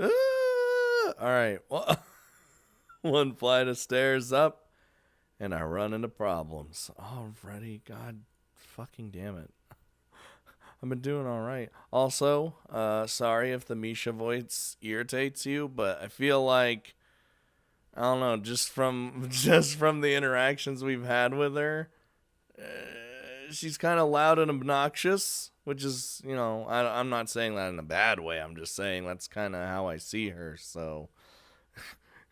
Alright, well, one flight of stairs up, and I run into problems. Already, god fucking damn it. I've been doing alright. Also, sorry if the Misha voice irritates you, but I feel like, I don't know, just from the interactions we've had with her, she's kind of loud and obnoxious, which is, I'm not saying that in a bad way. I'm just saying that's kind of how I see her. So,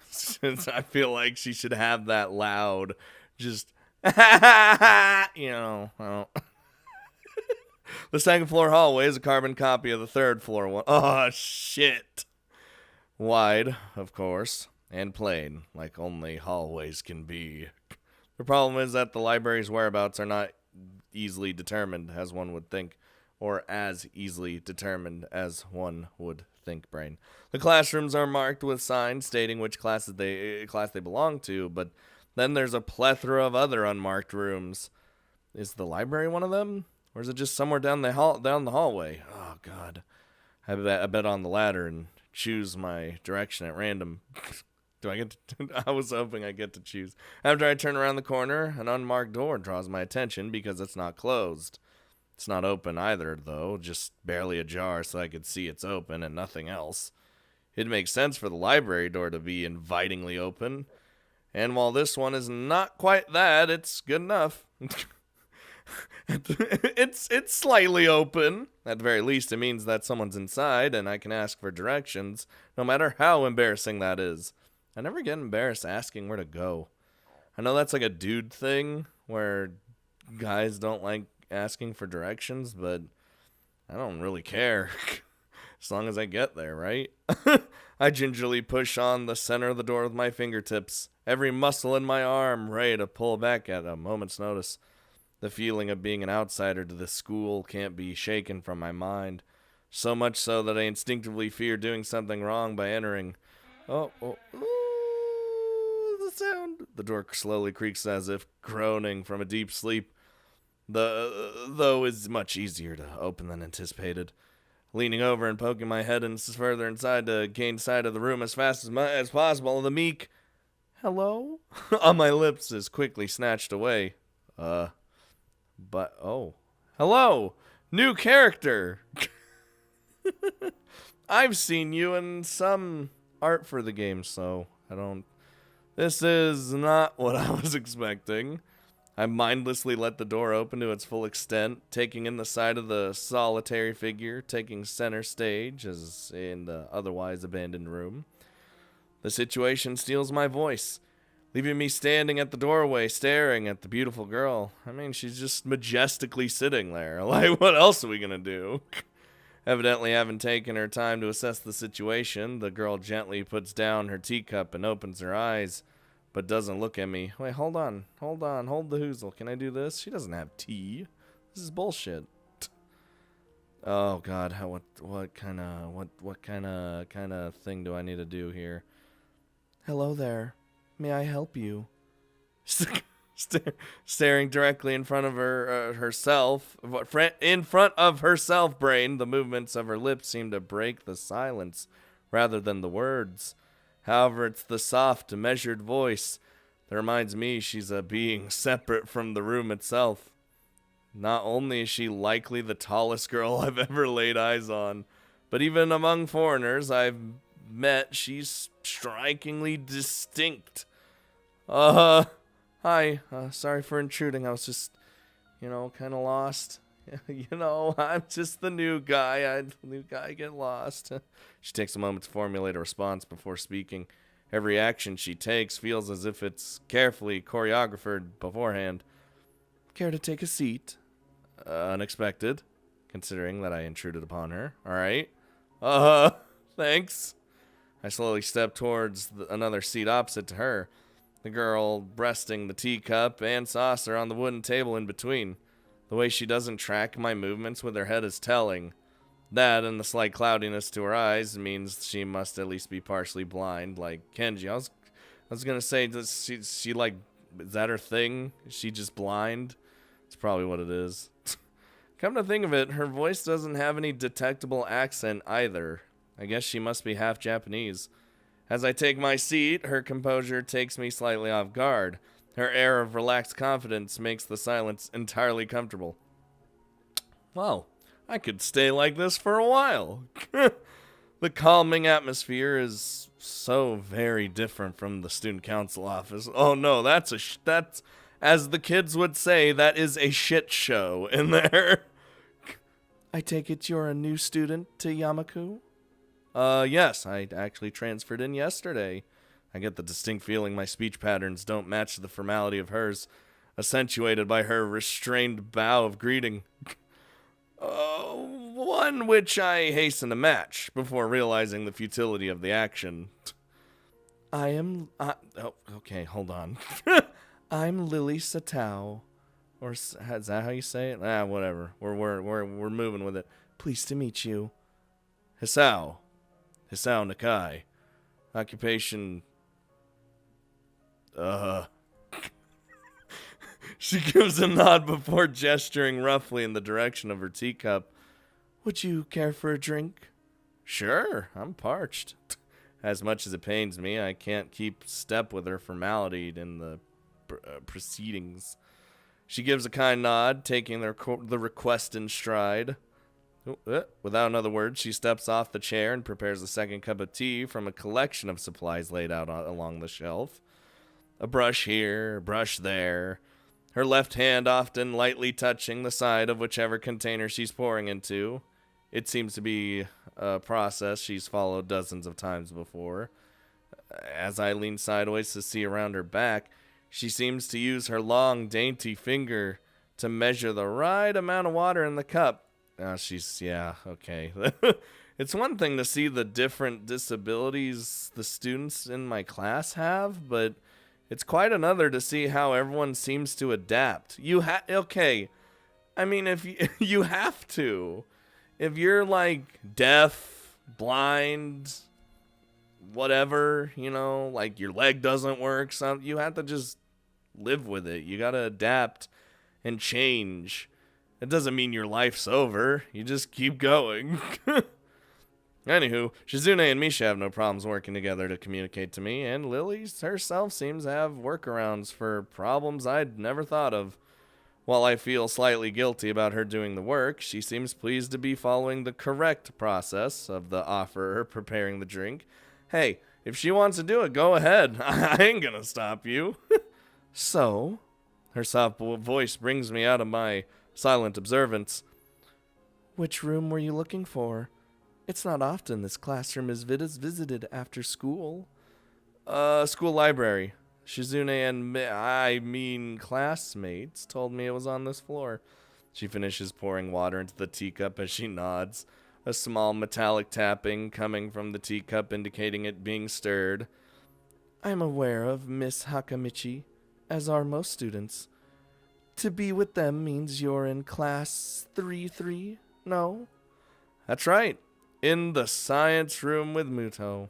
since I feel like she should have that loud, just, I don't. The second floor hallway is a carbon copy of the third floor one. Oh, shit. Wide, of course, and plain, like only hallways can be. The problem is that the library's whereabouts are not easily determined, as one would think, or as easily determined as one would think, brain. The classrooms are marked with signs stating which class they belong to, but then there's a plethora of other unmarked rooms. Is the library one of them? Or is it just somewhere down the hallway? Oh, God. I bet on the ladder and choose my direction at random. Do I get to, I was hoping I get to choose. After I turn around the corner, an unmarked door draws my attention because it's not closed. It's not open either, though, just barely ajar so I could see it's open and nothing else. It makes sense for the library door to be invitingly open. And while this one is not quite that, it's good enough. It's slightly open. At the very least, it means that someone's inside and I can ask for directions, no matter how embarrassing that is. I never get embarrassed asking where to go. I know that's like a dude thing where guys don't like asking for directions, but I don't really care. As long as I get there, right? I gingerly push on the center of the door with my fingertips, every muscle in my arm ready to pull back at a moment's notice. The feeling of being an outsider to this school can't be shaken from my mind, so much so that I instinctively fear doing something wrong by entering. Oh, the sound. The door slowly creaks as if groaning from a deep sleep. Though is much easier to open than anticipated. Leaning over and poking my head further inside to gain sight of the room as fast as possible, the meek hello on my lips is quickly snatched away. Hello, new character. I've seen you in some art for the game, so this is not what I was expecting. I mindlessly let the door open to its full extent, taking in the sight of the solitary figure taking center stage as in the otherwise abandoned room. The situation steals my voice, leaving me standing at the doorway staring at the beautiful girl. I mean, she's just majestically sitting there. Like, what else are we gonna do? Evidently having taken her time to assess the situation, the girl gently puts down her teacup and opens her eyes, but doesn't look at me. Wait, hold on, hold the hoozle. Can I do this? She doesn't have tea. This is bullshit. Oh God, what kind of thing do I need to do here? Hello there. May I help you? Staring directly in front of herself, in front of herself, brain. The movements of her lips seem to break the silence rather than the words. However, it's the soft, measured voice that reminds me she's a being separate from the room itself. Not only is she likely the tallest girl I've ever laid eyes on, but even among foreigners I've met, she's strikingly distinct. Hi. Sorry for intruding. I was just, kind of lost. I'm just the new guy. New guy get lost. She takes a moment to formulate a response before speaking. Every action she takes feels as if it's carefully choreographed beforehand. Care to take a seat? Unexpected, considering that I intruded upon her. All right. Thanks. I slowly step towards another seat opposite to her. The girl breasting the teacup and saucer on the wooden table in between. The way she doesn't track my movements with her head is telling. That and the slight cloudiness to her eyes means she must at least be partially blind, like Kenji. I was gonna say, does she like, is that her thing? Is she just blind? It's probably what it is. Come to think of it, her voice doesn't have any detectable accent either. I guess she must be half Japanese. As I take my seat, her composure takes me slightly off guard. Her air of relaxed confidence makes the silence entirely comfortable. Well, I could stay like this for a while. The calming atmosphere is so very different from the student council office. Oh no, that's as the kids would say, that is a shit show in there. I take it you're a new student to Yamaku? Yes, I actually transferred in yesterday. I get the distinct feeling my speech patterns don't match the formality of hers, accentuated by her restrained bow of greeting. One which I hasten to match before realizing the futility of the action. Okay, hold on. I'm Lily Satao. Or is that how you say it? Whatever. We're moving with it. Pleased to meet you. Hisao Nakai. Occupation. She gives a nod before gesturing roughly in the direction of her teacup. Would you care for a drink? Sure, I'm parched. As much as it pains me, I can't keep step with her formality in the proceedings. She gives a kind nod, taking the request in stride. Without another word, she steps off the chair and prepares a second cup of tea from a collection of supplies laid out along the shelf. A brush here, a brush there. Her left hand often lightly touching the side of whichever container she's pouring into. It seems to be a process she's followed dozens of times before. As I lean sideways to see around her back, she seems to use her long, dainty finger to measure the right amount of water in the cup. Okay. It's one thing to see the different disabilities the students in my class have, but it's quite another to see how everyone seems to adapt. Okay. I mean, if you have to. If you're like deaf, blind, whatever, like your leg doesn't work, you have to just live with it. You got to adapt and change. It doesn't mean your life's over. You just keep going. Anywho, Shizune and Misha have no problems working together to communicate to me, and Lily herself seems to have workarounds for problems I'd never thought of. While I feel slightly guilty about her doing the work, she seems pleased to be following the correct process of the offerer preparing the drink. Hey, if she wants to do it, go ahead. I ain't gonna stop you. So, her soft voice brings me out of my silent observance. Which room were you looking for? It's not often this classroom is visited after school. School library. Shizune and classmates told me it was on this floor. She finishes pouring water into the teacup as she nods, a small metallic tapping coming from the teacup indicating it being stirred. I'm aware of Miss Hakamichi, as are most students. To be with them means you're in class 3-3, no? That's right, in the science room with Muto.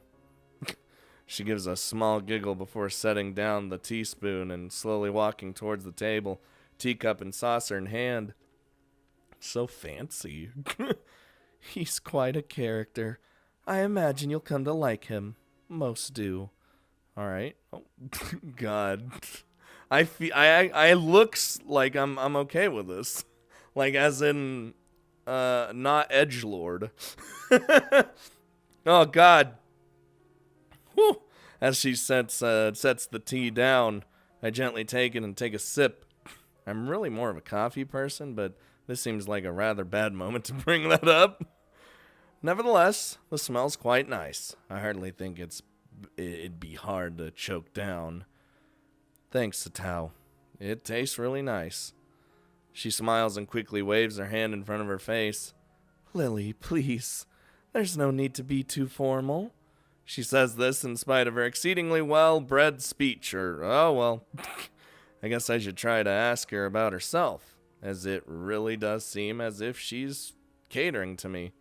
She gives a small giggle before setting down the teaspoon and slowly walking towards the table, teacup and saucer in hand. So fancy. He's quite a character. I imagine you'll come to like him. Most do. All right. Oh, God. I looks like I'm okay with this. Like as in not edgelord. Oh God. Whew. As she sets the tea down, I gently take it and take a sip. I'm really more of a coffee person, but this seems like a rather bad moment to bring that up. Nevertheless, the smell's quite nice. I hardly think it'd be hard to choke down. Thanks, Satao. It tastes really nice. She smiles and quickly waves her hand in front of her face. Lily, please. There's no need to be too formal. She says this in spite of her exceedingly well-bred speech, I guess I should try to ask her about herself, as it really does seem as if she's catering to me.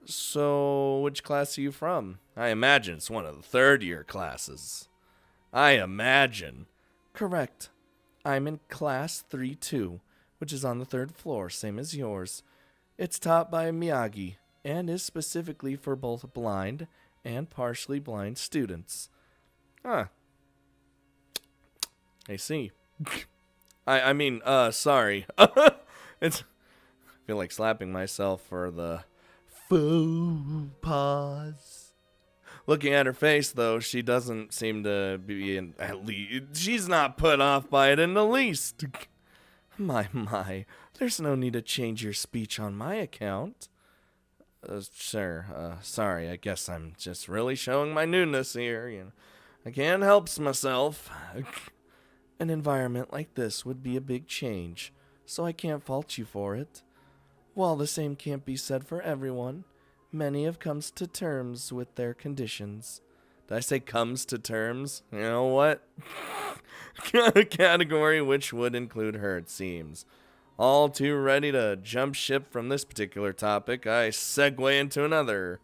So, which class are you from? I imagine it's one of the third-year classes. I imagine. Correct. I'm in class 3-2, which is on the third floor, same as yours. It's taught by Miyagi. and is specifically for both blind and partially blind students. Huh. I see. Sorry. I feel like slapping myself for the faux pas. Looking at her face, though, she doesn't seem to be at least. She's not put off by it in the least. My. There's no need to change your speech on my account. Sure. Sorry. I guess I'm just really showing my newness here. I can't help myself. An environment like this would be a big change, so I can't fault you for it. While the same can't be said for everyone, many have come to terms with their conditions. Did I say comes to terms? You know what? A category which would include her, it seems. All too ready to jump ship from this particular topic, I segue into another.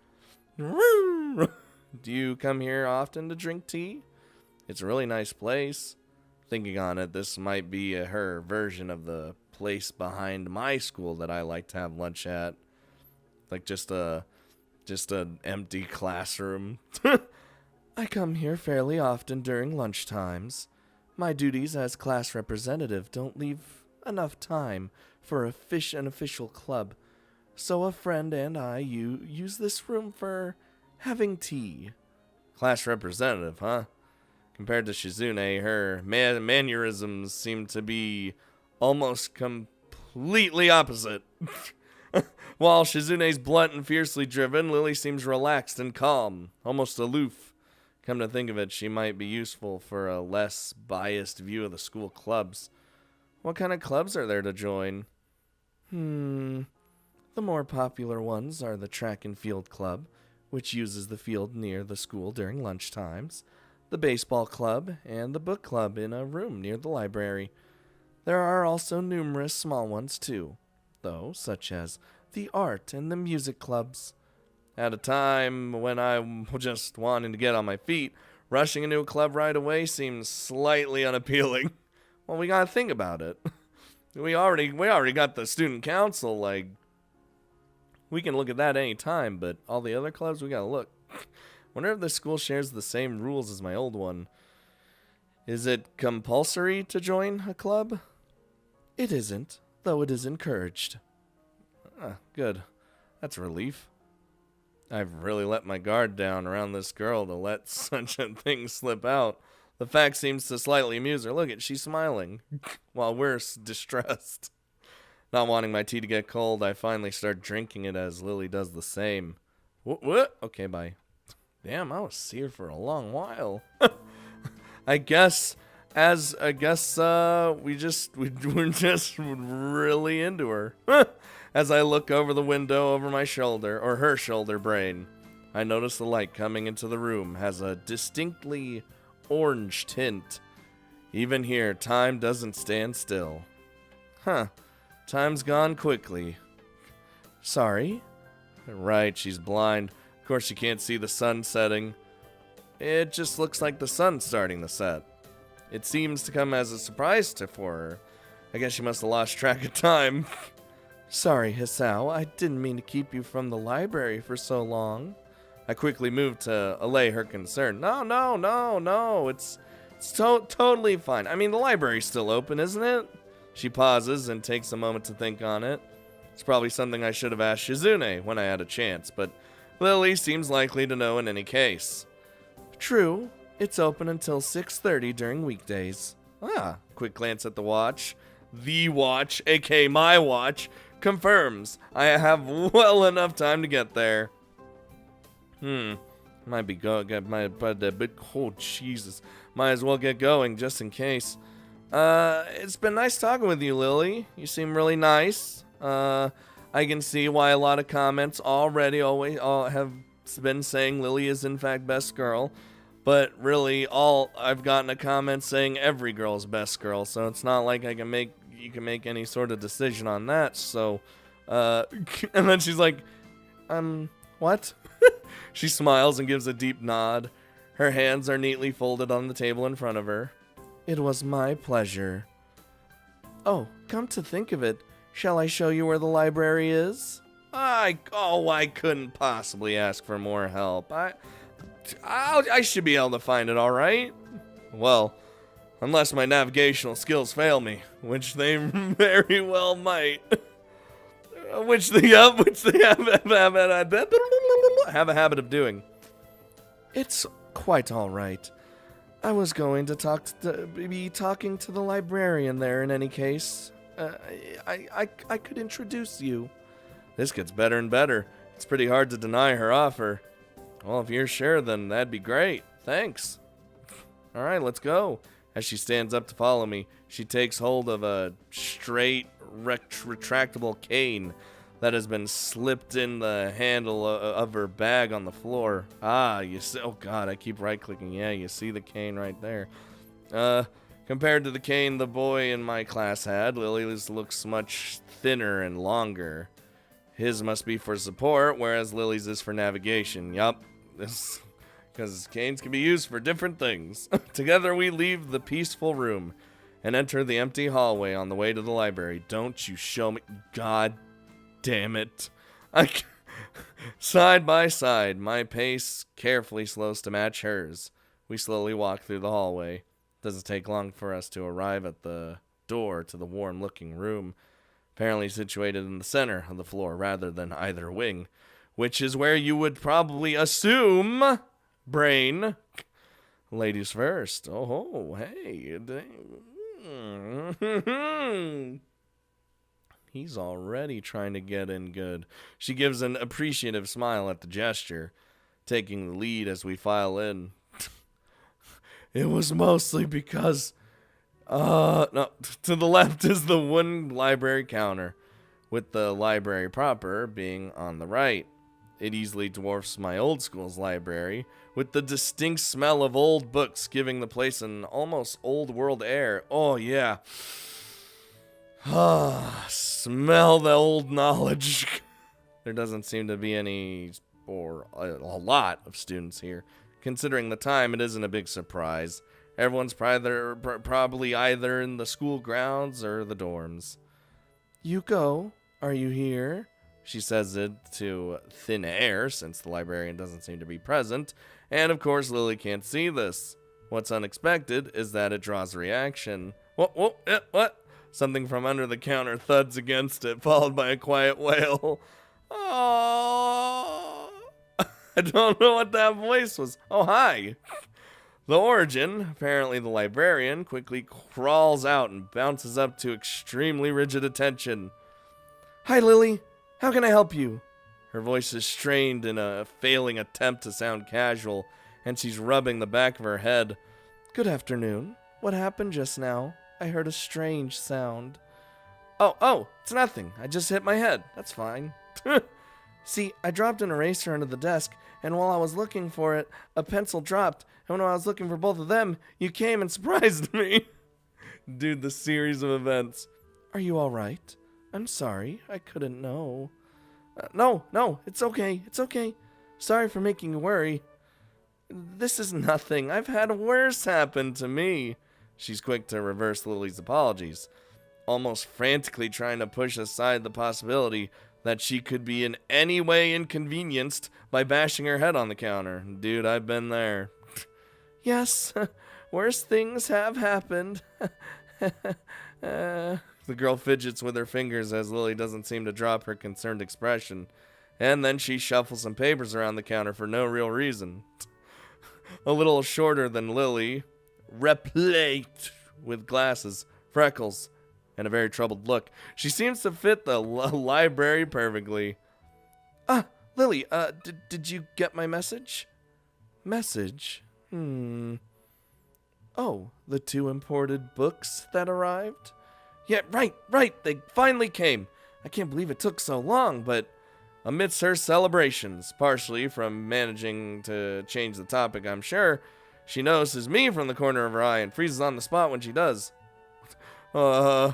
Do you come here often to drink tea? It's a really nice place. Thinking on it, this might be her version of the place behind my school that I like to have lunch at. Like just an empty classroom. I come here fairly often during lunch times. My duties as class representative don't leave enough time for an official club, so a friend and I use this room for having tea. Class representative, huh? Compared to Shizune, her mannerisms seem to be almost completely opposite. While Shizune's blunt and fiercely driven, Lily seems relaxed and calm, almost aloof. Come to think of it, she might be useful for a less biased view of the school clubs. What kind of clubs are there to join? The more popular ones are the track and field club, which uses the field near the school during lunch times, the baseball club, and the book club in a room near the library. There are also numerous small ones too, though, such as the art and the music clubs. At a time when I'm just wanting to get on my feet, rushing into a club right away seems slightly unappealing. Well, we gotta think about it. We already got the student council, like, we can look at that any time, but all the other clubs, we gotta look. Wonder if this school shares the same rules as my old one. Is it compulsory to join a club? It isn't, though it is encouraged. Good. That's a relief. I've really let my guard down around this girl to let such a thing slip out. The fact seems to slightly amuse her. Look at, she's smiling, while we're distressed. Not wanting my tea to get cold, I finally start drinking it as Lily does the same. What? Okay, bye. Damn, I was here for a long while. We're just really into her. As I look over the window over my shoulder, or her shoulder brain, I notice the light coming into the room has a distinctly orange tint. Even here, time doesn't stand still. Time's gone quickly. Sorry? Right, she's blind. Of course she can't see the sun setting. It just looks like the sun's starting to set. It seems to come as a surprise for her. I guess she must have lost track of time. Sorry, Hisao, I didn't mean to keep you from the library for so long. I quickly moved to allay her concern. No, it's totally fine. I mean, the library's still open, isn't it? She pauses and takes a moment to think on it. It's probably something I should have asked Shizune when I had a chance, but Lily seems likely to know in any case. True, it's open until 6:30 during weekdays. Quick glance at the watch. The watch, aka my watch, confirms I have well enough time to get there. Might be oh Jesus. Might as well get going just in case. It's been nice talking with you, Lily. You seem really nice. I can see why a lot of comments already have been saying Lily is in fact best girl. But really, I've gotten a comment saying every girl's best girl, so it's not like you can make any sort of decision on that. So, and then she's like, what? She smiles and gives a deep nod. Her hands are neatly folded on the table in front of her. It was my pleasure. Oh, come to think of it, shall I show you where the library is? I couldn't possibly ask for more help. I should be able to find it, all right? Well, unless my navigational skills fail me, which they very well might. Which they have a habit of doing. It's quite all right. I was going to be talking to the librarian there in any case. I could introduce you. This gets better and better. It's pretty hard to deny her offer. Well, if you're sure, then that'd be great. Thanks. All right, let's go. As she stands up to follow me, she takes hold of a straight, retractable cane that has been slipped in the handle of her bag on the floor. You see, oh God, I keep right-clicking. Yeah, you see the cane right there. Compared to the cane the boy in my class had, Lily's looks much thinner and longer. His must be for support, whereas Lily's is for navigation. Yup, because canes can be used for different things. Together we leave the peaceful room and enter the empty hallway on the way to the library. Don't you show me... God damn it. Side by side, my pace carefully slows to match hers. We slowly walk through the hallway. Doesn't take long for us to arrive at the door to the warm-looking room, apparently situated in the center of the floor rather than either wing, which is where you would probably assume... Brain. Ladies first. Oh, hey. He's already trying to get in good. She gives an appreciative smile at the gesture, taking the lead as we file in. It was mostly because... no, to the left is the wooden library counter, with the library proper being on the right. It easily dwarfs my old school's library, with the distinct smell of old books giving the place an almost old world air. Oh, yeah. Smell the old knowledge. There doesn't seem to be any, or a lot of students here. Considering the time, it isn't a big surprise. Everyone's probably either in the school grounds or the dorms. Yuko, are you here? She says it to thin air, since the librarian doesn't seem to be present, and of course Lily can't see this. What's unexpected is that it draws a reaction. What? Something from under the counter thuds against it, followed by a quiet wail. Oh, I don't know what that voice was. Oh, hi. The origin, apparently the librarian, quickly crawls out and bounces up to extremely rigid attention. Hi, Lily. How can I help you? Her voice is strained in a failing attempt to sound casual, and she's rubbing the back of her head. Good afternoon. What happened just now? I heard a strange sound. Oh, it's nothing. I just hit my head. That's fine. See, I dropped an eraser under the desk, and while I was looking for it, a pencil dropped, and when I was looking for both of them, you came and surprised me. Dude, the series of events. Are you all right? I'm sorry, I couldn't know. No, it's okay. Sorry for making you worry. This is nothing. I've had worse happen to me. She's quick to reverse Lily's apologies, almost frantically trying to push aside the possibility that she could be in any way inconvenienced by bashing her head on the counter. Dude, I've been there. Yes, worse things have happened. The girl fidgets with her fingers as Lily doesn't seem to drop her concerned expression, and then she shuffles some papers around the counter for no real reason. A little shorter than Lily, replete with glasses, freckles, and a very troubled look. She seems to fit the library perfectly. Lily, did you get my message? Message? Oh, the 2 imported books that arrived? Yeah, right, they finally came. I can't believe it took so long, but amidst her celebrations, partially from managing to change the topic, I'm sure, she notices me from the corner of her eye and freezes on the spot when she does. Oh,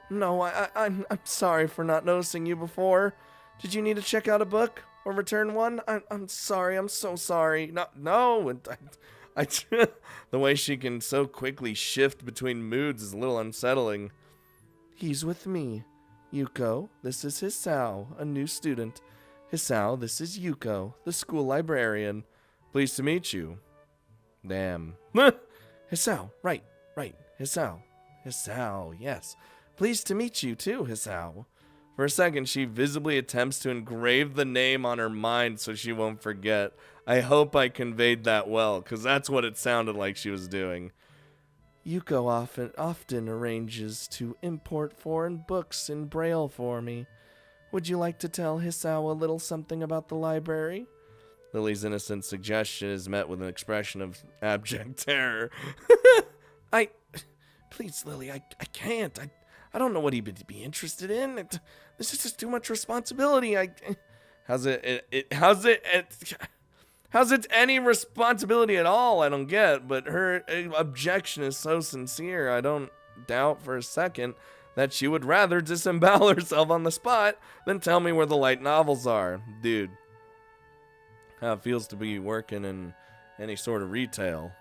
no, I'm sorry for not noticing you before. Did you need to check out a book or return one? I'm sorry, I'm so sorry. No, the way she can so quickly shift between moods is a little unsettling. He's with me. Yuko, this is Hisao, a new student. Hisao, this is Yuko, the school librarian. Pleased to meet you. Damn. Hisao, right. Hisao. Hisao, yes. Pleased to meet you too, Hisao. For a second, she visibly attempts to engrave the name on her mind so she won't forget. I hope I conveyed that well, because that's what it sounded like she was doing. Yuko often arranges to import foreign books in Braille for me. Would you like to tell Hisao a little something about the library? Lily's innocent suggestion is met with an expression of abject terror. Please, Lily, I can't. I don't know what he would be interested in. This is just too much responsibility. How's it any responsibility at all? I don't get. But her objection is so sincere. I don't doubt for a second that she would rather disembowel herself on the spot than tell me where the light novels are, dude. How it feels to be working in any sort of retail.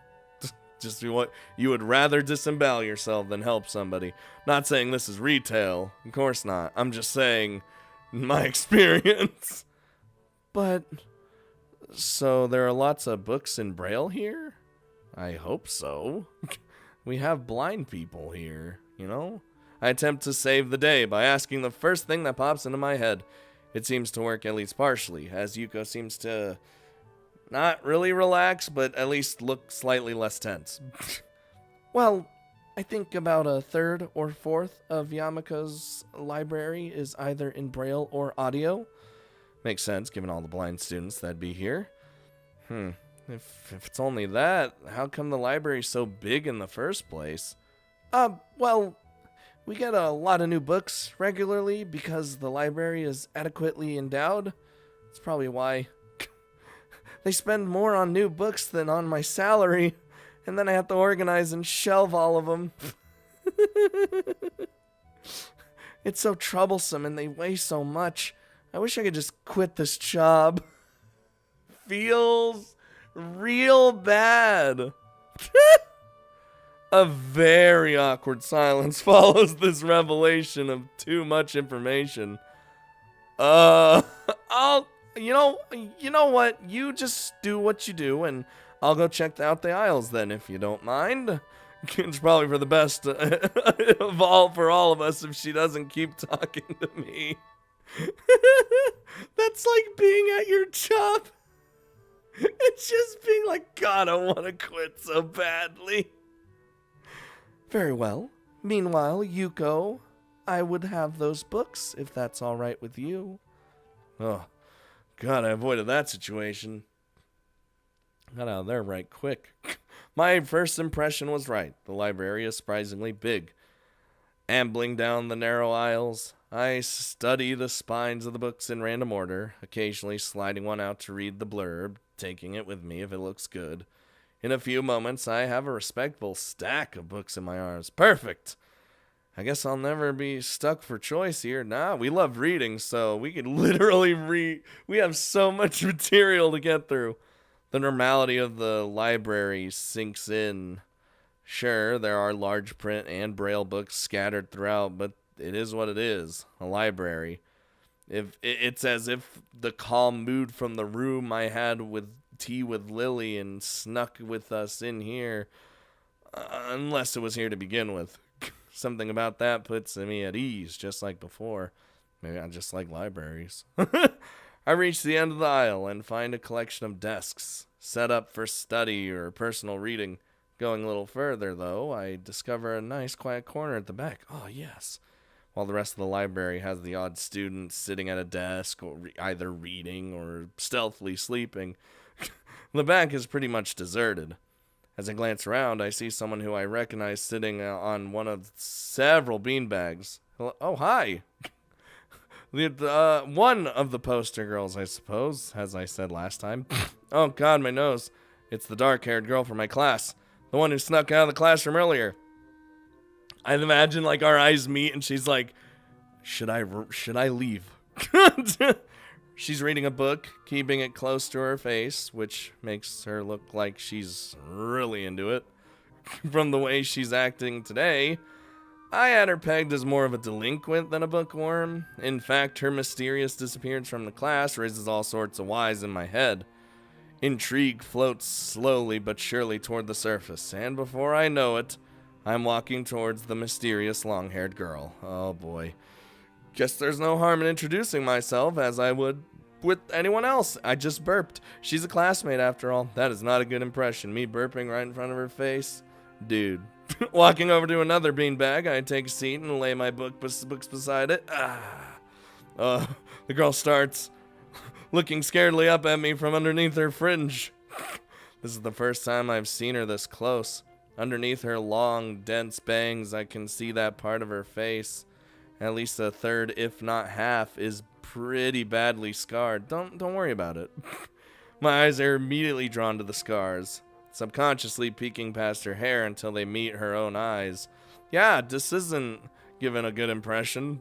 Just what you would rather disembowel yourself than help somebody. Not saying this is retail. Of course not. I'm just saying my experience. But, so there are lots of books in Braille here? I hope so. We have blind people here, you know? I attempt to save the day by asking the first thing that pops into my head. It seems to work at least partially, as Yuko seems to not really relax, but at least look slightly less tense. Well, I think about a third or fourth of Yamako's library is either in Braille or audio. Makes sense, given all the blind students that'd be here. If it's only that, how come the library's so big in the first place? Well, we get a lot of new books regularly because the library is adequately endowed. That's probably why. They spend more on new books than on my salary, and then I have to organize and shelve all of them. It's so troublesome and they weigh so much. I wish I could just quit this job. Feels real bad. A very awkward silence follows this revelation of too much information. You know what? You just do what you do, and I'll go check out the aisles then, if you don't mind. It's probably for the best for all of us if she doesn't keep talking to me. That's like being at your job. It's just being like, God, I want to quit so badly. Very well. Meanwhile, Yuko, I would have those books, if that's all right with you. Oh, God, I avoided that situation. Got out of there right quick. My first impression was right. The library is surprisingly big. Ambling down the narrow aisles, I study the spines of the books in random order, occasionally sliding one out to read the blurb, taking it with me if it looks good. In a few moments, I have a respectable stack of books in my arms. Perfect! I guess I'll never be stuck for choice here. Nah, we love reading, so we could literally read. We have so much material to get through. The normality of the library sinks in. Sure, there are large print and braille books scattered throughout, but it is what it is, a library. It's as if the calm mood from the room I had with tea with Lily and snuck with us in here, unless it was here to begin with. Something about that puts me at ease, just like before. Maybe I just like libraries. I reach the end of the aisle and find a collection of desks, set up for study or personal reading. Going a little further, though, I discover a nice quiet corner at the back. Oh, yes. While the rest of the library has the odd student sitting at a desk, or either reading or stealthily sleeping, the back is pretty much deserted. As I glance around, I see someone who I recognize sitting on one of several beanbags. Oh, hi. One of the poster girls, I suppose, as I said last time. Oh, God, my nose. It's the dark-haired girl from my class. The one who snuck out of the classroom earlier. I imagine, like, our eyes meet, and she's like, should I leave? She's reading a book, keeping it close to her face, which makes her look like she's really into it. From the way she's acting today, I had her pegged as more of a delinquent than a bookworm. In fact, her mysterious disappearance from the class raises all sorts of whys in my head. Intrigue floats slowly but surely toward the surface, and before I know it, I'm walking towards the mysterious long-haired girl. Oh boy. Guess there's no harm in introducing myself as I would with anyone else. I just burped. She's a classmate after all. That is not a good impression. Me burping right in front of her face? Dude. Walking over to another beanbag, I take a seat and lay my books beside it. The girl starts looking scaredly up at me from underneath her fringe. This is the first time I've seen her this close. Underneath her long, dense bangs, I can see that part of her face. At least a third, if not half, is pretty badly scarred. Don't worry about it. My eyes are immediately drawn to the scars, subconsciously peeking past her hair until they meet her own eyes. Yeah, this isn't giving a good impression.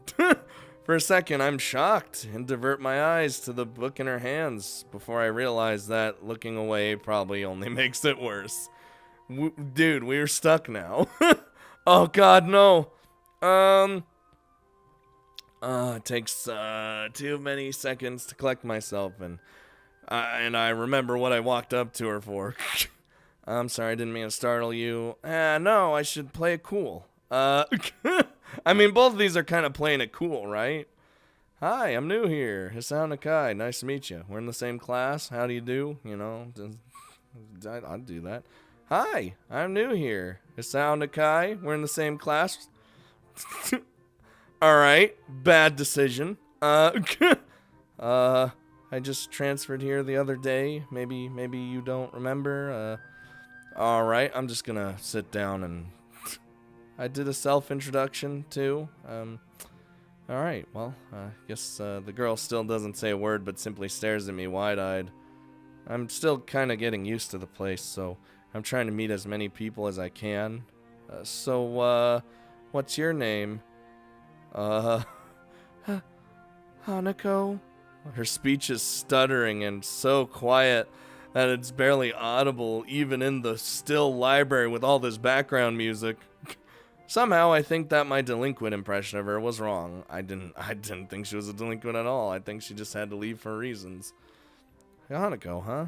For a second, I'm shocked and divert my eyes to the book in her hands before I realize that looking away probably only makes it worse. Dude, we're stuck now. Oh God, no. It takes too many seconds to collect myself, and I remember what I walked up to her for. I'm sorry, I didn't mean to startle you. No, I should play it cool. I mean, both of these are kind of playing it cool, right? Hi, I'm new here. Hisao Nakai, nice to meet you. We're in the same class. How do you do? You know, I'd do that. Hi, I'm new here. Hisao Nakai, we're in the same class. Alright, bad decision. I just transferred here the other day. Maybe you don't remember. Alright, I'm just gonna sit down and... I did a self-introduction, too. Alright, well, I guess the girl still doesn't say a word, but simply stares at me wide-eyed. I'm still kind of getting used to the place, so I'm trying to meet as many people as I can. So, what's your name? Hanako? Her speech is stuttering and so quiet that it's barely audible even in the still library with all this background music. Somehow I think that my delinquent impression of her was wrong. I didn't think she was a delinquent at all. I think she just had to leave for reasons. Hanako, huh?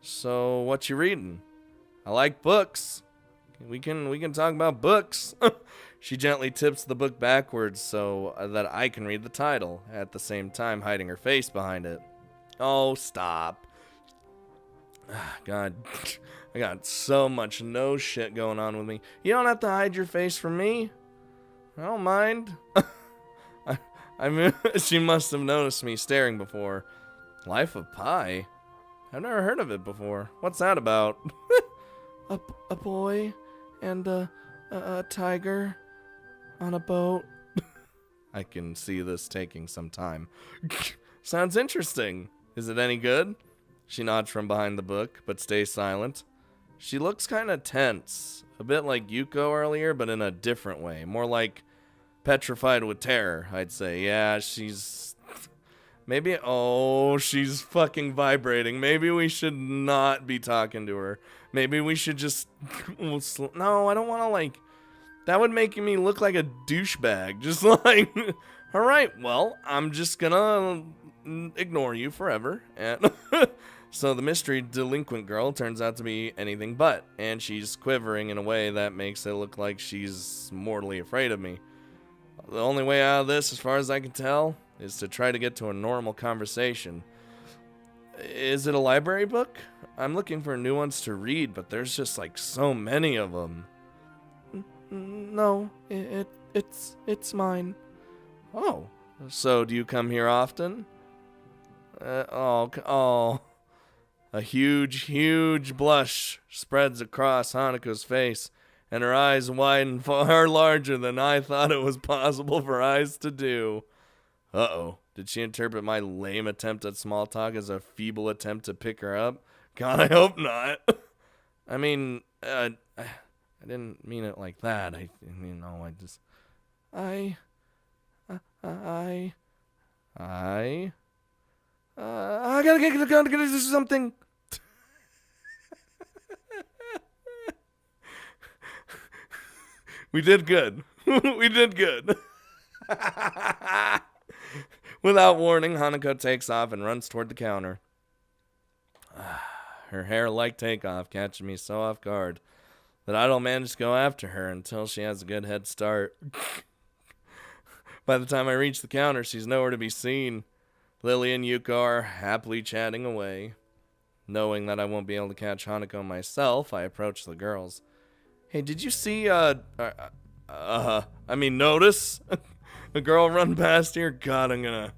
So what you reading? I like books. We can talk about books. She gently tips the book backwards so that I can read the title, at the same time hiding her face behind it. Oh, stop. God, I got so much no shit going on with me. You don't have to hide your face from me. I don't mind. I mean, she must have noticed me staring before. Life of Pi? I've never heard of it before. What's that about? A boy and a tiger on a boat. I can see this taking some time. Sounds interesting. Is it any good? She nods from behind the book, but stays silent. She looks kind of tense. A bit like Yuko earlier, but in a different way. More like petrified with terror, I'd say. Yeah, she's... Maybe... Oh, she's fucking vibrating. Maybe we should not be talking to her. Maybe we should just... No, I don't want to, like... That would make me look like a douchebag. Just like... Alright, well, I'm just gonna ignore you forever. And... So the mystery delinquent girl turns out to be anything but, and she's quivering in a way that makes it look like she's mortally afraid of me. The only way out of this, as far as I can tell, is to try to get to a normal conversation. Is it a library book? I'm looking for new ones to read, but there's just like so many of them. No, it's mine. Oh, so do you come here often? Oh. A huge blush spreads across Hanako's face, and her eyes widen far larger than I thought it was possible for eyes to do. Uh-oh. Did she interpret my lame attempt at small talk as a feeble attempt to pick her up? God, I hope not. I mean, I didn't mean it like that. I gotta do something. We did good. We did good. Without warning, Hanako takes off and runs toward the counter. Her hair like takeoff, catching me so off guard that I don't manage to go after her until she has a good head start. By the time I reach the counter, she's nowhere to be seen. Lily and Yuko are happily chatting away. Knowing that I won't be able to catch Hanako myself, I approach the girls. Hey, did you see, notice a girl run past here? God, I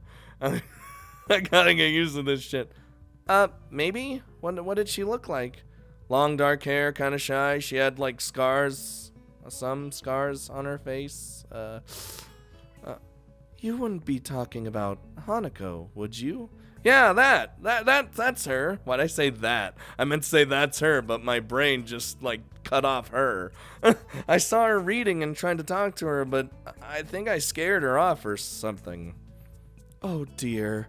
gotta get used to this shit. Maybe? What did she look like? Long dark hair, kind of shy. She had, like, scars, some scars on her face. You wouldn't be talking about Hanako, would you? Yeah, that's her. Why'd I say that? I meant to say that's her, but my brain just, like, cut off her. I saw her reading and trying to talk to her, but I think I scared her off or something. Oh, dear.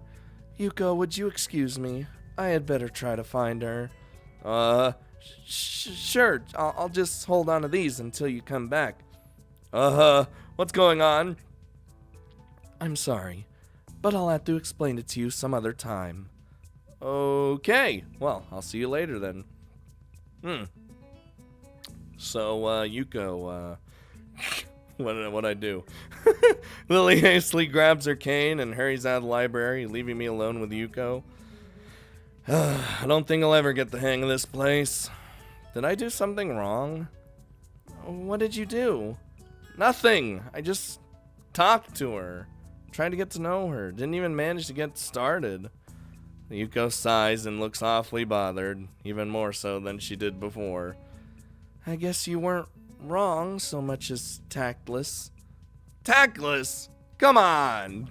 Yuko, would you excuse me? I had better try to find her. Sure. I'll just hold on to these until you come back. What's going on? I'm sorry, but I'll have to explain it to you some other time. Okay. Well, I'll see you later then. So, Yuko, what'd I do? Lily hastily grabs her cane and hurries out of the library, leaving me alone with Yuko. I don't think I'll ever get the hang of this place. Did I do something wrong? What did you do? Nothing. I just talked to her. Tried to get to know her. Didn't even manage to get started. Yuko sighs and looks awfully bothered, even more so than she did before. I guess you weren't wrong so much as tactless. Tactless? Come on!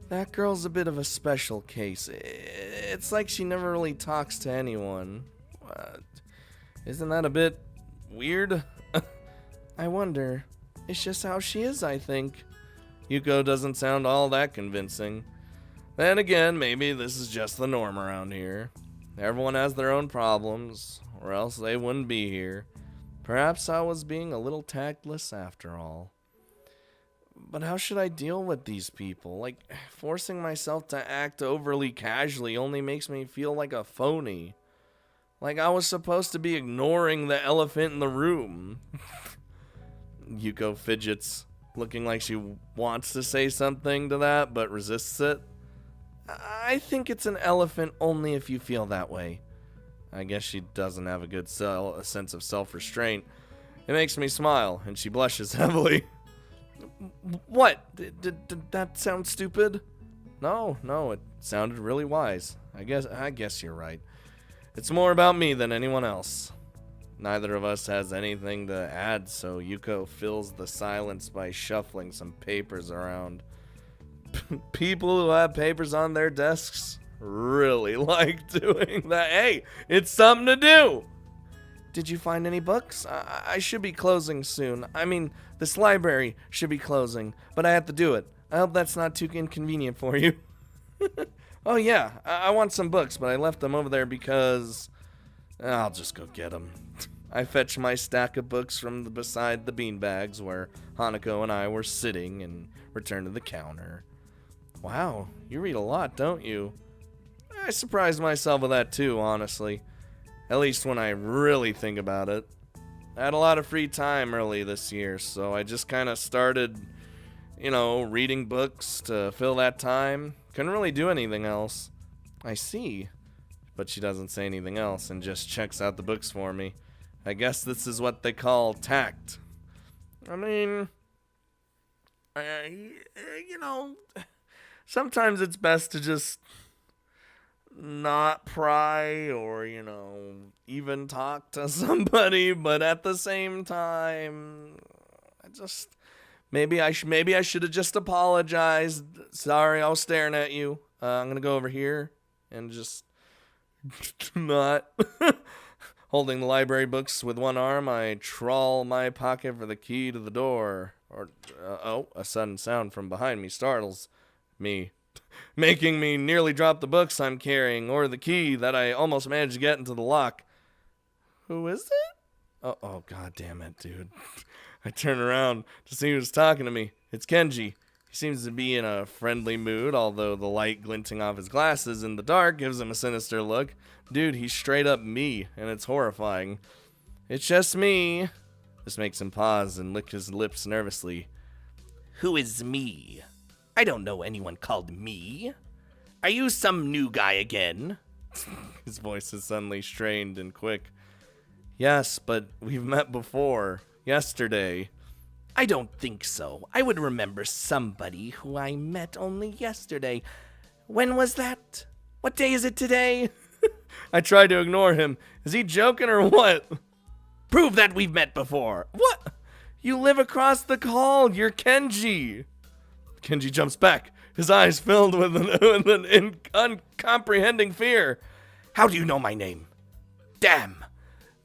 That girl's a bit of a special case. It's like she never really talks to anyone. What? Isn't that a bit weird? I wonder. It's just how she is, I think. Yuko doesn't sound all that convincing. Then again, maybe this is just the norm around here. Everyone has their own problems, or else they wouldn't be here. Perhaps I was being a little tactless after all. But how should I deal with these people? Like, forcing myself to act overly casually only makes me feel like a phony. Like I was supposed to be ignoring the elephant in the room. Yuko fidgets, looking like she wants to say something to that, but resists it. I think it's an elephant only if you feel that way. I guess she doesn't have a good sense of self-restraint. It makes me smile, and she blushes heavily. What? Did that sound stupid? No, it sounded really wise. I guess you're right. It's more about me than anyone else. Neither of us has anything to add, so Yuko fills the silence by shuffling some papers around. People who have papers on their desks really like doing that. Hey, it's something to do! Did you find any books? I should be closing soon. I mean, this library should be closing, but I have to do it. I hope that's not too inconvenient for you. Oh yeah, I want some books, but I left them over there because... I'll just go get them. I fetched my stack of books from beside the beanbags where Hanako and I were sitting and returned to the counter. Wow, you read a lot, don't you? I surprised myself with that too, honestly. At least when I really think about it. I had a lot of free time early this year, so I just kind of started, reading books to fill that time. Couldn't really do anything else. I see. But she doesn't say anything else and just checks out the books for me. I guess this is what they call tact. I mean, sometimes it's best to just not pry or, even talk to somebody, but at the same time, maybe I should have just apologized. Sorry, I was staring at you. I'm going to go over here and just not. Holding the library books with one arm, I trawl my pocket for the key to the door. A sudden sound from behind me startles me, making me nearly drop the books I'm carrying or the key that I almost managed to get into the lock. Who is it? Oh, god damn it, dude. I turn around to see who's talking to me. It's Kenji. He seems to be in a friendly mood, although the light glinting off his glasses in the dark gives him a sinister look. Dude, he's straight up me, and it's horrifying. It's just me. This makes him pause and lick his lips nervously. Who is me? I don't know anyone called me. Are you some new guy again? His voice is suddenly strained and quick. Yes, but we've met before. Yesterday. I don't think so. I would remember somebody who I met only yesterday. When was that? What day is it today? I tried to ignore him. Is he joking or what? Prove that we've met before. What? You live across the hall. You're Kenji. Kenji jumps back, his eyes filled with an uncomprehending fear. How do you know my name? Damn.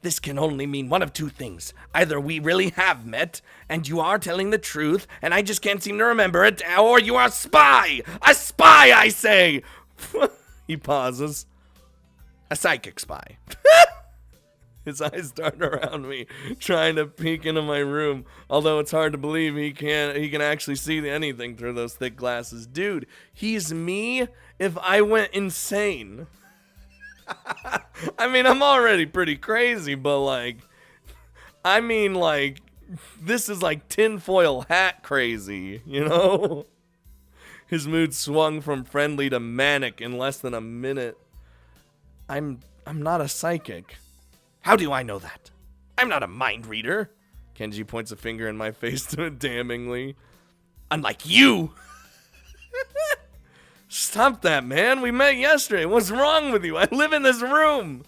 This can only mean one of two things. Either we really have met, and you are telling the truth, and I just can't seem to remember it, or you are a spy! A spy, I say! He pauses. A psychic spy. His eyes dart around me, trying to peek into my room, although it's hard to believe he can actually see anything through those thick glasses. Dude, he's me if I went insane. I mean, I'm already pretty crazy, but this is like tinfoil hat crazy, you know? His mood swung from friendly to manic in less than a minute. I'm not a psychic. How do I know that? I'm not a mind reader. Kenji points a finger in my face damningly. Unlike you! Stop that, man. We met yesterday. What's wrong with you? I live in this room.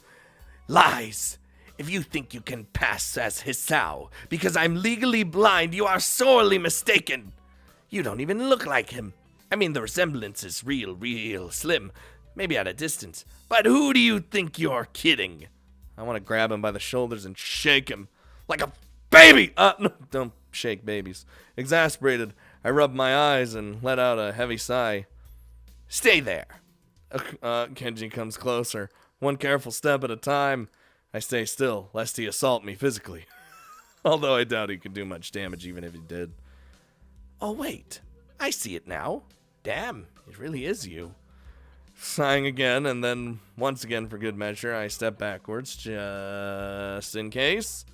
Lies. If you think you can pass as Hisao because I'm legally blind, you are sorely mistaken. You don't even look like him. I mean, the resemblance is real slim. Maybe at a distance. But who do you think you're kidding? I want to grab him by the shoulders and shake him like a baby. No, don't shake babies. Exasperated, I rub my eyes and let out a heavy sigh. Stay there. Kenji comes closer. One careful step at a time. I stay still, lest he assault me physically. Although I doubt he could do much damage even if he did. Oh, wait. I see it now. Damn, it really is you. Sighing again, and then once again for good measure, I step backwards, just in case.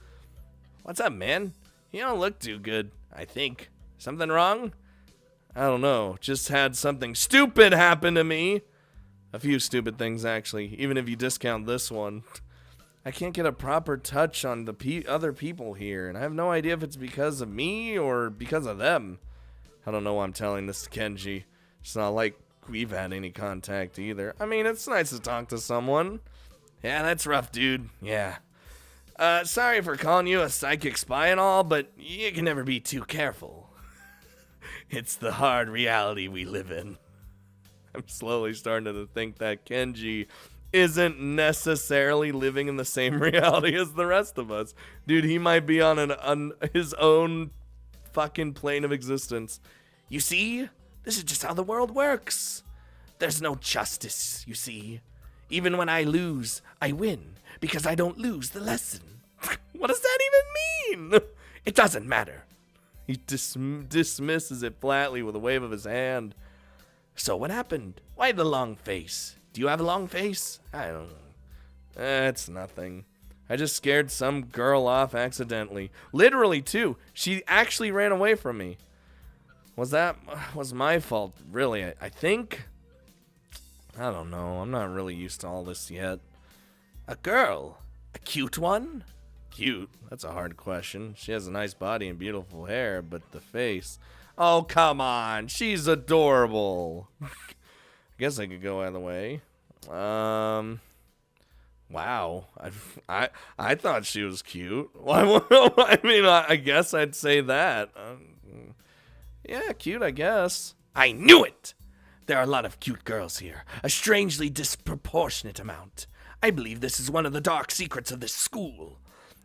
What's up, man? You don't look too good, I think. Something wrong? I don't know. Just had something stupid happen to me. A few stupid things, actually, even if you discount this one. I can't get a proper touch on the other people here, and I have no idea if it's because of me or because of them. I don't know why I'm telling this to Kenji. It's not like we've had any contact either. I mean, it's nice to talk to someone. Yeah, that's rough, dude. Yeah. Sorry for calling you a psychic spy and all, but you can never be too careful. It's the hard reality we live in. I'm slowly starting to think that Kenji isn't necessarily living in the same reality as the rest of us. Dude, he might be on his own fucking plane of existence. You see? This is just how the world works. There's no justice, you see. Even when I lose, I win, because I don't lose the lesson. What does that even mean? It doesn't matter. He dismisses it flatly with a wave of his hand. So what happened? Why the long face? Do you have a long face? I don't know. It's nothing. I just scared some girl off accidentally. Literally, too. She actually ran away from me. Was my fault, really, I think? I don't know. I'm not really used to all this yet. A girl? A cute one? Cute? That's a hard question. She has a nice body and beautiful hair, but the face... Oh, come on. She's adorable. I guess I could go either way. Wow. I thought she was cute. I mean, I guess I'd say that. Yeah, cute, I guess. I knew it! There are a lot of cute girls here. A strangely disproportionate amount. I believe this is one of the dark secrets of this school.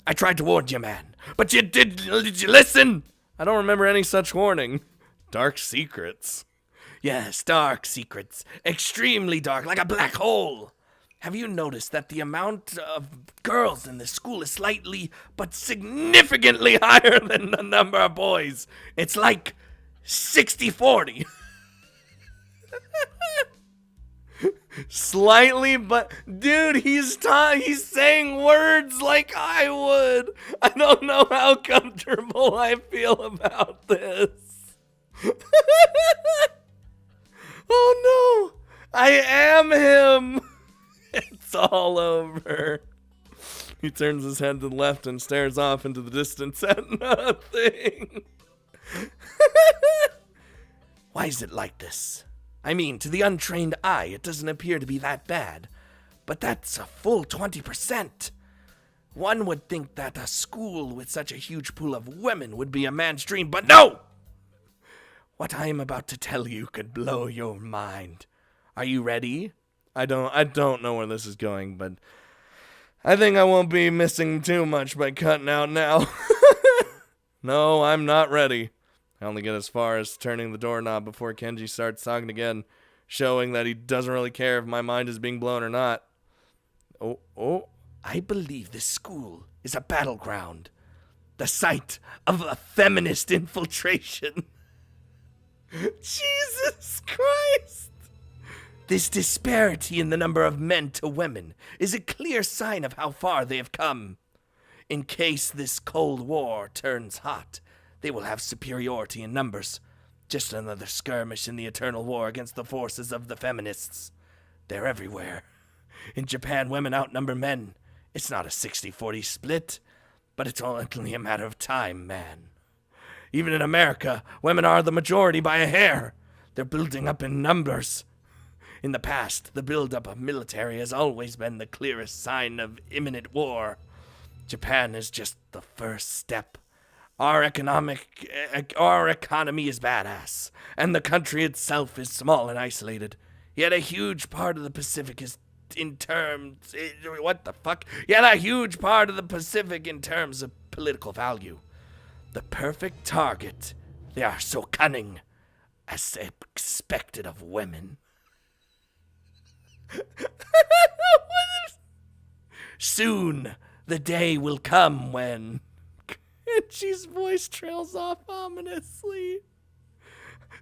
I tried to warn you, man. But did you listen? I don't remember any such warning. Dark secrets. Yes, dark secrets. Extremely dark, like a black hole. Have you noticed that the amount of girls in this school is slightly but significantly higher than the number of boys? It's like 60-40. Slightly, but dude, he's saying words like I would. I don't know how comfortable I feel about this. Oh no, I am him. It's all over. He turns his head to the left and stares off into the distance at nothing. Why is it like this? I mean, to the untrained eye, it doesn't appear to be that bad. But that's a full 20%. One would think that a school with such a huge pool of women would be a man's dream, but no! What I am about to tell you could blow your mind. Are you ready? I don't know where this is going, but I think I won't be missing too much by cutting out now. No, I'm not ready. I only get as far as turning the doorknob before Kenji starts talking again, showing that he doesn't really care if my mind is being blown or not. Oh, I believe this school is a battleground. The site of a feminist infiltration. Jesus Christ! This disparity in the number of men to women is a clear sign of how far they have come. In case this Cold War turns hot, they will have superiority in numbers. Just another skirmish in the eternal war against the forces of the feminists. They're everywhere. In Japan, women outnumber men. It's not a 60-40 split, but it's only a matter of time, man. Even in America, women are the majority by a hair. They're building up in numbers. In the past, the buildup of military has always been the clearest sign of imminent war. Japan is just the first step. Our economy is badass, and the country itself is small and isolated. Yet a huge part of the Pacific is Yet a huge part of the Pacific in terms of political value. The perfect target. They are so cunning, as expected of women. Soon, the day will come when... Kenji's voice trails off ominously.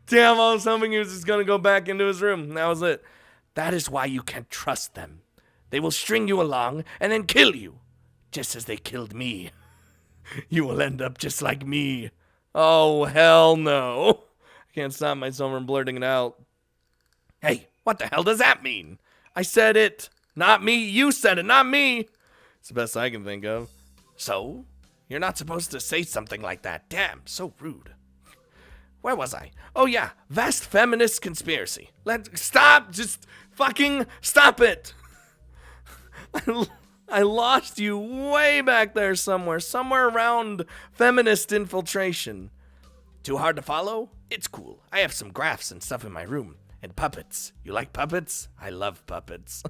Damn, I was hoping he was just gonna go back into his room. That was it. That is why you can't trust them. They will string you along and then kill you, just as they killed me. You will end up just like me. Oh, hell no. I can't stop myself from blurting it out. Hey, what the hell does that mean? I said it. Not me. You said it, not me. It's the best I can think of. So? You're not supposed to say something like that. Damn, so rude. Where was I? Oh yeah, vast feminist conspiracy. Stop, just fucking stop it. I lost you way back there somewhere around feminist infiltration. Too hard to follow? It's cool. I have some graphs and stuff in my room. And puppets. You like puppets? I love puppets.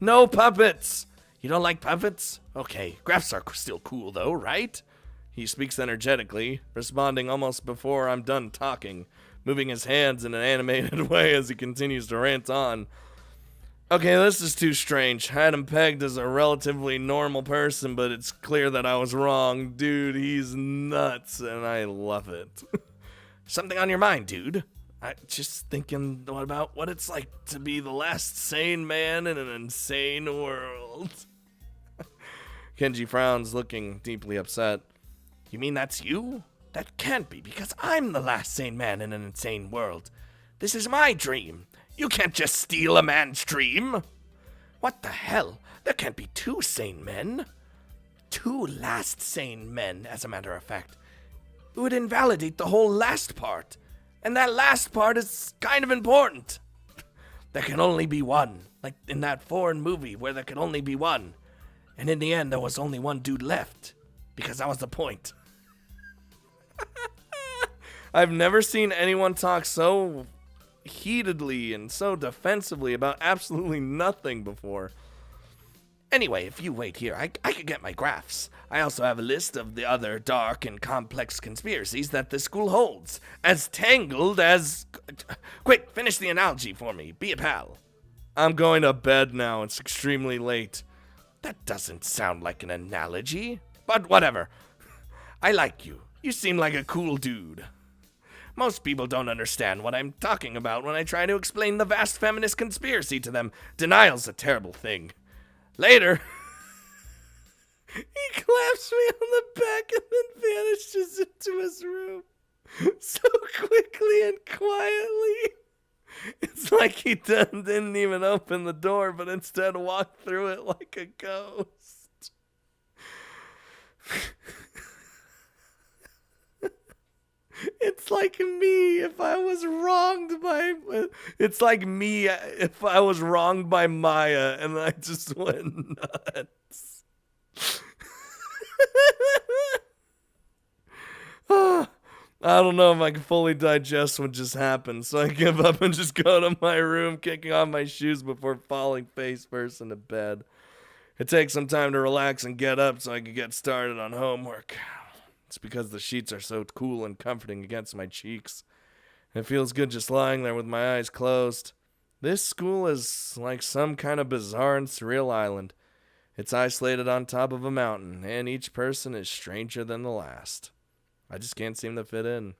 No puppets! You don't like puppets? Okay, graphs are still cool though, right? He speaks energetically, responding almost before I'm done talking, moving his hands in an animated way as he continues to rant on. Okay, this is too strange. I had him pegged as a relatively normal person, but it's clear that I was wrong. Dude, he's nuts, and I love it. Something on your mind, dude? I just thinking about what it's like to be the last sane man in an insane world. Kenji frowns, looking deeply upset. You mean that's you? That can't be, because I'm the last sane man in an insane world. This is my dream. You can't just steal a man's dream. What the hell? There can't be two sane men. Two last sane men, as a matter of fact. It would invalidate the whole last part. And that last part is kind of important. There can only be one. Like in that foreign movie where there can only be one. And in the end, there was only one dude left. Because that was the point. I've never seen anyone talk so heatedly and so defensively about absolutely nothing before. Anyway, if you wait here, I could get my graphs. I also have a list of the other dark and complex conspiracies that the school holds. As tangled as... Quick, finish the analogy for me. Be a pal. I'm going to bed now. It's extremely late. That doesn't sound like an analogy, but whatever. I like you. You seem like a cool dude. Most people don't understand what I'm talking about when I try to explain the vast feminist conspiracy to them. Denial's a terrible thing. Later. He claps me on the back and then vanishes into his room. So quickly and quietly. It's like he didn't even open the door, but instead walked through it like a ghost. It's like me if I was wronged by... It's like me if I was wronged by Maya and I just went nuts. I don't know if I can fully digest what just happened, so I give up and just go to my room, kicking off my shoes before falling face first into bed. It takes some time to relax and get up so I can get started on homework. It's because the sheets are so cool and comforting against my cheeks. It feels good just lying there with my eyes closed. This school is like some kind of bizarre and surreal island. It's isolated on top of a mountain, and each person is stranger than the last. I just can't seem to fit in.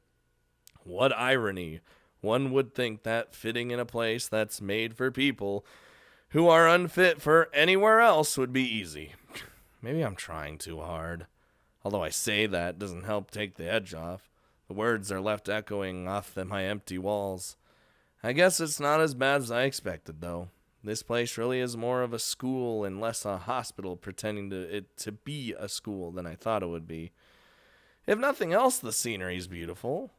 What irony. One would think that fitting in a place that's made for people who are unfit for anywhere else would be easy. Maybe I'm trying too hard. Although I say that doesn't help take the edge off. The words are left echoing off my empty walls. I guess it's not as bad as I expected, though. This place really is more of a school and less a hospital pretending to be a school than I thought it would be. If nothing else, the scenery is beautiful.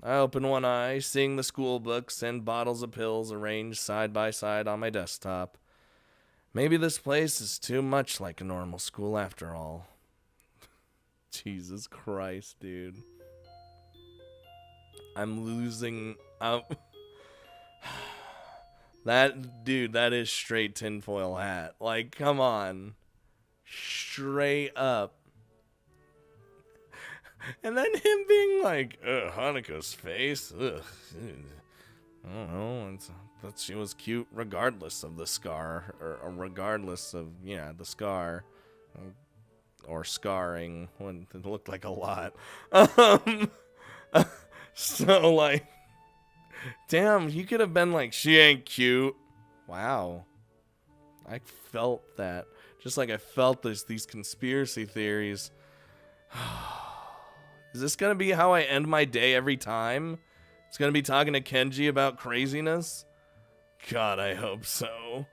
I open one eye, seeing the school books and bottles of pills arranged side by side on my desktop. Maybe this place is too much like a normal school after all. Jesus Christ, dude. I'm losing out. That is straight tinfoil hat. Like, come on. Straight up. And then him being like, Hanukkah's face. Ugh. I don't know. But she was cute regardless of the scar. Or regardless of, the scar. Or scarring. When it looked like a lot. So, like, damn, you could have been like, she ain't cute. Wow. I felt that. Just like I felt these conspiracy theories. Is this going to be how I end my day every time? It's going to be talking to Kenji about craziness? God, I hope so.